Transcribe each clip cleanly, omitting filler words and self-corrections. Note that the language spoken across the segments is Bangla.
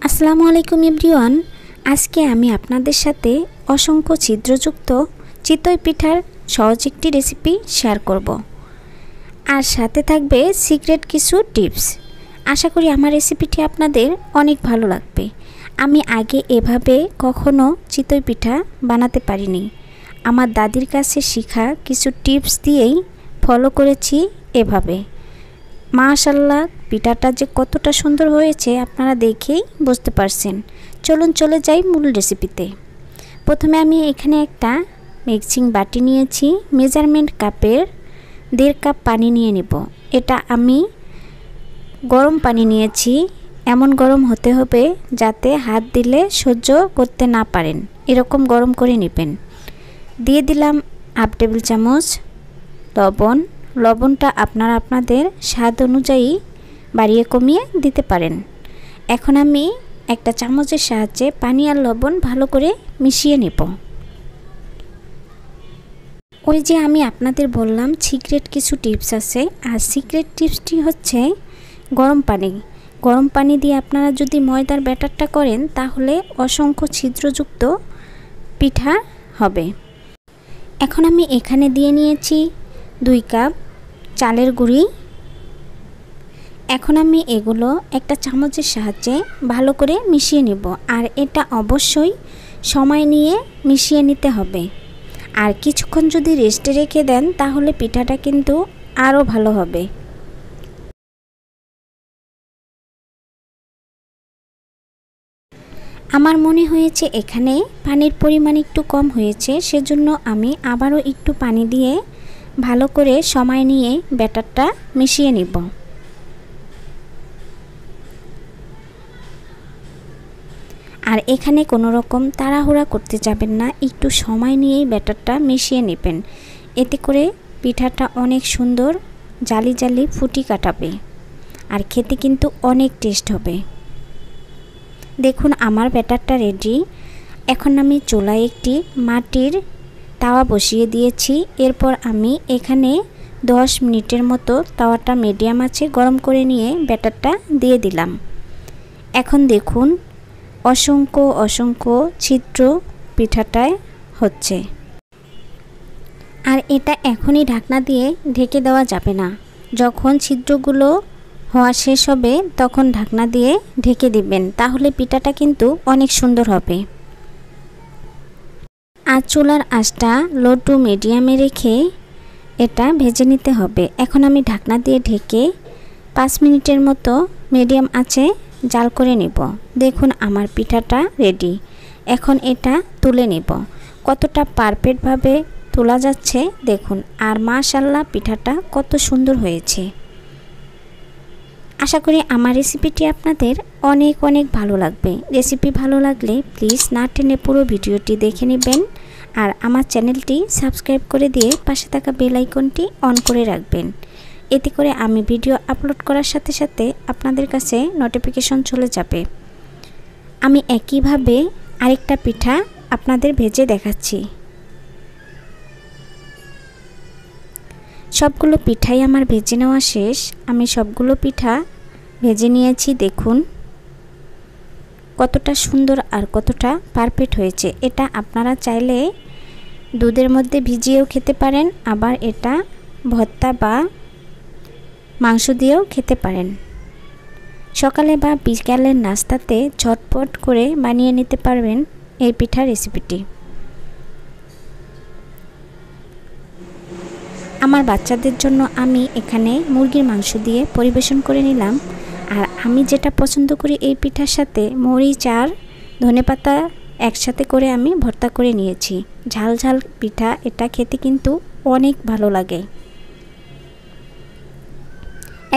আসসালামু আলাইকুম এভরিওয়ান। আজকে আমি আপনাদের সাথে অসংখ্য ছিদ্রযুক্ত চিতই পিঠার সহজ একটি রেসিপি শেয়ার করব। আর সাথে থাকবে সিক্রেট কিছু টিপস। আশা করি আমার রেসিপিটি আপনাদের অনেক ভালো লাগবে। আমি আগে এভাবে কখনো চিতই পিঠা বানাতে পারিনি। আমার দাদির কাছে শেখা কিছু টিপস দিয়েই ফলো করেছি এভাবে। মাশাআল্লাহ, পিঠাটা যে কতটা সুন্দর হয়েছে আপনারা দেখেই বুঝতে পারছেন। চলুন চলে যাই মূল রেসিপিতে। প্রথমে আমি এখানে একটা মিক্সিং বাটি নিয়েছি। মেজারমেন্ট কাপের 1.5 কাপ পানি নিয়ে নেব। এটা আমি গরম পানি নিয়েছি। এমন গরম হতে হবে যাতে হাত দিলে সহ্য করতে না পারেন, এরকম গরম করে নেবেন। দিয়ে দিলাম 1/2 টেবিল চামচ লবণ। লবণটা আপনারা আপনাদের স্বাদ অনুযায়ী বাড়িয়ে কমিয়ে দিতে পারেন। এখন আমি একটা চামচের সাহায্যে পানি আর লবণ ভালো করে মিশিয়ে নেব। ওই যে আমি আপনাদের বললাম সিক্রেট কিছু টিপস আছে, আর সিক্রেট টিপসটি হচ্ছে গরম পানি। গরম পানি দিয়ে আপনারা যদি ময়দার ব্যাটারটা করেন তাহলে অসংখ্য ছিদ্রযুক্ত পিঠা হবে। এখন আমি এখানে দিয়ে নিয়েছি 2 কাপ চালের গুঁড়ি। এখন আমি এগুলো একটা চামচের সাহায্যে ভালো করে মিশিয়ে নেব। আর এটা অবশ্যই সময় নিয়ে মিশিয়ে নিতে হবে। আর কিছুক্ষণ যদি রেস্টে রেখে দেন তাহলে পিঠাটা কিন্তু আরও ভালো হবে। আমার মনে হয়েছে এখানে পানির পরিমাণ একটু কম হয়েছে, সেজন্য আমি আবারও একটু পানি দিয়ে ভালো করে সময় নিয়ে ব্যাটারটা মিশিয়ে নিব। আর এখানে কোনো রকম তাড়াহুড়া করতে যাবেন না, একটু সময় নিয়েই ব্যাটারটা মিশিয়ে নেবেন। এতে করে পিঠাটা অনেক সুন্দর জালি জালি ফুটি কাটাবে, আর খেতে কিন্তু অনেক টেস্ট হবে। দেখুন আমার ব্যাটারটা রেডি। এখন আমি চুলায় একটি মাটির তাওয়া বসিয়ে দিয়েছি। এরপর আমি এখানে 10 মিনিটের মতো তাওয়াটা মিডিয়াম আঁচে গরম করে নিয়ে ব্যাটারটা দিয়ে দিলাম। এখন দেখুন অসংখ্য ছিদ্র পিঠাটায় হচ্ছে। আর এটা এখনই ঢাকনা দিয়ে ঢেকে দেওয়া যাবে না। যখন ছিদ্রগুলো হওয়া শেষ হবে তখন ঢাকনা দিয়ে ঢেকে দিবেন, তাহলে পিঠাটা কিন্তু অনেক সুন্দর হবে। আর চুলার আঁচটা লো টু মিডিয়ামে রেখে এটা ভেজে নিতে হবে। এখন আমি ঢাকনা দিয়ে ঢেকে 5 মিনিটের মতো মিডিয়াম আঁচে জাল করে নেব। দেখুন আমার পিঠাটা রেডি। এখন এটা তুলে নেব। কতটা পারফেক্টভাবে তোলা যাচ্ছে দেখুন। আর মাশাআল্লাহ, পিঠাটা কত সুন্দর হয়েছে। আশা করি আমার রেসিপিটি আপনাদের অনেক ভালো লাগবে। রেসিপি ভালো লাগলে প্লিজ না টেনে পুরো ভিডিওটি দেখে নেবেন। আর আমার চ্যানেলটি সাবস্ক্রাইব করে দিয়ে পাশে থাকা বেল আইকনটি অন করে রাখবেন। এতে করে আমি ভিডিও আপলোড করার সাথে সাথে আপনাদের কাছে নোটিফিকেশন চলে যাবে। আমি একইভাবে আরেকটা পিঠা আপনাদের ভেজে দেখাচ্ছি। সবগুলো পিঠাই আমার ভেজে নেওয়া শেষ। আমি সবগুলো পিঠা ভেজে নিয়েছি। দেখুন কতটা সুন্দর আর কতটা পারফেক্ট হয়েছে। এটা আপনারা চাইলে দুধের মধ্যে ভিজিয়েও খেতে পারেন, আবার এটা ভর্তা বা মাংস দিয়েও খেতে পারেন। সকালে বা বিকালের নাস্তাতে ঝটপট করে বানিয়ে নিতে পারবেন এই পিঠার রেসিপিটি। আমার বাচ্চাদের জন্য আমি এখানে মুরগির মাংস দিয়ে পরিবেশন করে নিলাম। আর আমি যেটা পছন্দ করি এই পিঠার সাথে মরিচ আর ধনেপাতা একসাথে করে আমি ভর্তা করে নিয়েছি। ঝাল ঝাল পিঠা, এটা খেতে কিন্তু অনেক ভালো লাগে।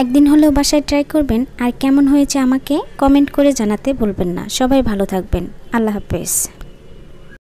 একদিন হলেও বাসায় ট্রাই করবেন। আর কেমন হয়েছে আমাকে কমেন্ট করে জানাতে ভুলবেন না। সবাই ভালো থাকবেন। আল্লাহ হাফেজ।